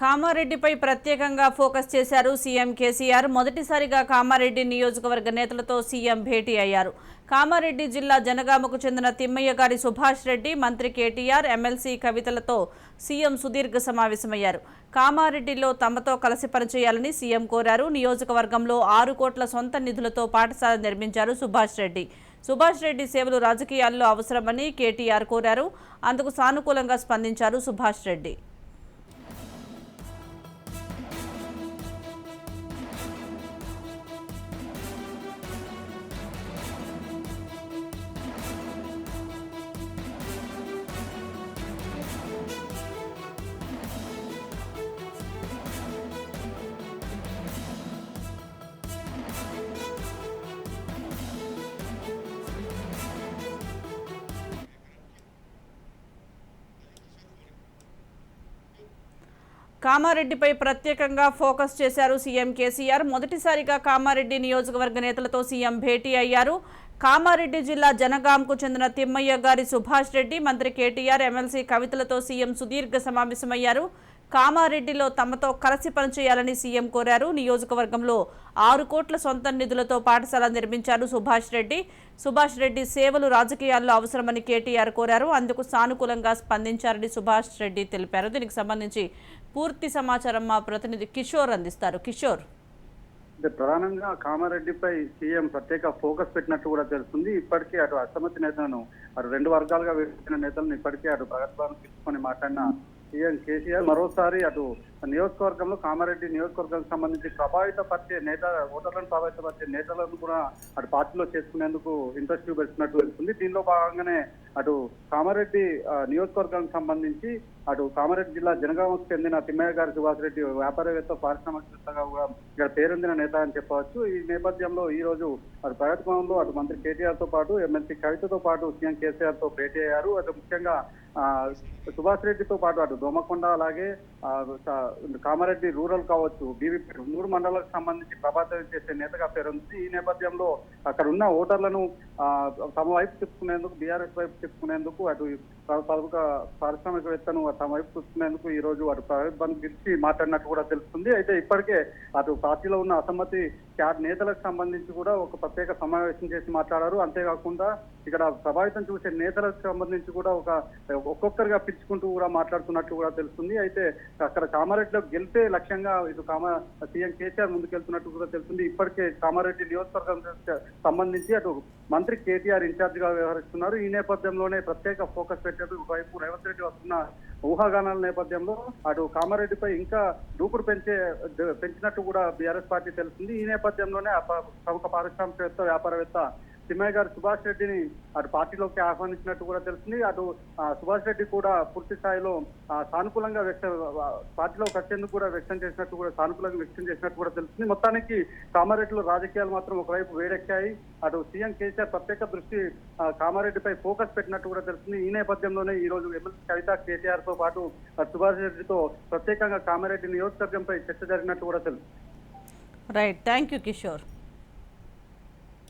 కామారెడ్డిపై ప్రత్యేకంగా ఫోకస్ చేశారు సీఎం కేసీఆర్. మొదటిసారిగా కామారెడ్డి నియోజకవర్గ నేతలతో సీఎం భేటీ అయ్యారు. కామారెడ్డి జిల్లా జనగామకు చెందిన తిమ్మయ్య గారి సుభాష్ రెడ్డి, మంత్రి కేటీఆర్, ఎమ్మెల్సీ కవితలతో సీఎం సుదీర్ఘ సమావేశమయ్యారు. కామారెడ్డిలో తమతో కలిసి పనిచేయాలని సీఎం కోరారు. నియోజకవర్గంలో 6 కోట్ల సొంత నిధులతో పాఠశాల నిర్మించారు సుభాష్ రెడ్డి. సుభాష్ రెడ్డి సేవలు రాజకీయాల్లో అవసరమని కేటీఆర్ కోరారు. అందుకు సానుకూలంగా స్పందించారు సుభాష్ రెడ్డి. కామారెడ్డిపై ప్రత్యేకంగా ఫోకస్ చేశారు సీఎం కేసీఆర్. మొదటిసారిగా కామారెడ్డి నియోజకవర్గ నేతలతో సీఎం భేటీ అయ్యారు. కామారెడ్డి జిల్లా జనగాంకు చెందిన తిమ్మయ్య గారి సుభాష్ రెడ్డి, మంత్రి కేటీఆర్, ఎమ్మెల్సీ కవితలతో సీఎం సుదీర్ఘ సమావేశమయ్యారు. కామారెడ్డిలో తమతో కలిసి పనిచేయాలని సీఎం కోరారు. నియోజకవర్గంలో 6 కోట్ల సొంత నిధులతో పాఠశాల నిర్మించారు సుభాష్ రెడ్డి. సుభాష్ రెడ్డి సేవలు రాజకీయాల్లో అవసరమని కేటీఆర్ కోరారు. అందుకు సానుకూలంగా స్పందించారని సుభాష్ రెడ్డి తెలిపారు. దీనికి సంబంధించి పూర్తి సమాచారం మా ప్రతినిధి కిషోర్ అందిస్తారు. కిషోర్, ప్రధానంగా కామారెడ్డిపై సీఎం ప్రత్యేక ఫోకస్ పెట్టినట్టు కూడా తెలుస్తుంది. ఇప్పటికే అటు అసమ్మతి నేతలను అటు 2 వర్గాలుగా విభజించిన నేతలను ఇప్పటికే అటు ప్రగతిభవన్ తీసుకొని మాట్లాడిన సీఎం కేసీఆర్ మరోసారి అటు నియోజకవర్గంలో కామారెడ్డి నియోజకవర్గానికి సంబంధించి ఓటర్లను ప్రభావితపరిచే నేతలను కూడా అటు పార్టీలో చేసుకునేందుకు ఇంట్రెస్ట్ చూపెడుతున్నట్టు తెలుస్తుంది. దీనిలో భాగంగానే అటు కామారెడ్డి నియోజకవర్గానికి సంబంధించి అటు కామారెడ్డి జిల్లా జనగామకు చెందిన తిమ్మయ్య గారి సుభాష్ రెడ్డి వ్యాపారవేత్త, పారిశ్రామికవేత్తగా కూడా ఇక్కడ పేరొందిన నేత అని చెప్పవచ్చు. ఈ నేపథ్యంలో ఈ రోజు అటు ప్రగతి భవన్లో అటు మంత్రి కేటీఆర్ తో పాటు ఎమ్మెల్సీ కవితతో పాటు సీఎం కేసీఆర్ తో భేటీ అయ్యారు. అటు ముఖ్యంగా సుభాష్ రెడ్డితో పాటు అటు దోమకొండ, అలాగే కామారెడ్డి రూరల్ కావచ్చు, బీవీపీ 3 మండలాలకు సంబంధించి ప్రభావితం చేసే నేతగా పేరుంది. ఈ నేపథ్యంలో అక్కడ ఉన్న ఓటర్లను తమ వైపు చెప్పుకునేందుకు, బీఆర్ఎస్ వైపు చెప్పుకునేందుకు, అటు ప్రముఖ పారిశ్రామికవేత్తను తమ వైపు చూసుకునేందుకు ఈ రోజు అటు ప్రైవేట్ బంద్ పిలిచి మాట్లాడినట్టు కూడా తెలుస్తుంది. అయితే ఇప్పటికే అటు పార్టీలో ఉన్న అసమ్మతి నేతలకు సంబంధించి కూడా ఒక ప్రత్యేక సమావేశం చేసి మాట్లాడారు. అంతేకాకుండా ఇక్కడ ప్రభావితం చూసే నేతలకు సంబంధించి కూడా ఒక్కొక్కరిగా పిలుచుకుంటూ కూడా మాట్లాడుతున్నట్లు కూడా తెలుస్తుంది. అయితే అక్కడ కామారెడ్డిలో గెలిపే లక్ష్యంగా ఇటు సీఎం కేసీఆర్ ముందుకెళ్తున్నట్టు కూడా తెలుస్తుంది. ఇప్పటికే కామారెడ్డి నియోజకవర్గం సంబంధించి అటు మంత్రి కేటీఆర్ ఇన్ఛార్జ్ గా వ్యవహరిస్తున్నారు. ఈ నేపథ్యంలోనే ప్రత్యేక ఫోకస్ పెట్టారు. ఒకవైపు రేవంత్ రెడ్డి వస్తున్న ఊహాగానాల నేపథ్యంలో అటు కామారెడ్డిపై ఇంకా దూకుడు పెంచినట్టు కూడా బీఆర్ఎస్ పార్టీ తెలుస్తుంది. ఈ నేపథ్యంలోనే ప్రముఖ పారిశ్రామికవేత్త, వ్యాపారవేత్త తిమ్మయ్య గారు సుభాష్ రెడ్డిని అటు పార్టీలోకి ఆహ్వానించినట్టు కూడా తెలుస్తుంది. అటు సుభాష్ రెడ్డి కూడా పూర్తి స్థాయిలో సానుకూలంగా పార్టీలోకి వచ్చేందుకు కూడా సానుకూలంగా వ్యక్తం చేసినట్టు కూడా తెలుస్తుంది. మొత్తానికి కామారెడ్డిలో రాజకీయాలు మాత్రం ఒకవైపు వేడెక్కాయి. అటు సీఎం కేసీఆర్ ప్రత్యేక దృష్టి కామారెడ్డిపై ఫోకస్ పెట్టినట్టు కూడా తెలుస్తుంది. ఈ నేపథ్యంలోనే ఈ రోజు ఎమ్మెల్సీ కవిత, కేటీఆర్ తో పాటు సుభాష్ రెడ్డితో ప్రత్యేకంగా కామారెడ్డి నియోజకవర్గంపై చర్చ జరిగినట్టు కూడా తెలుస్తుంది. Right, thank you Kishore.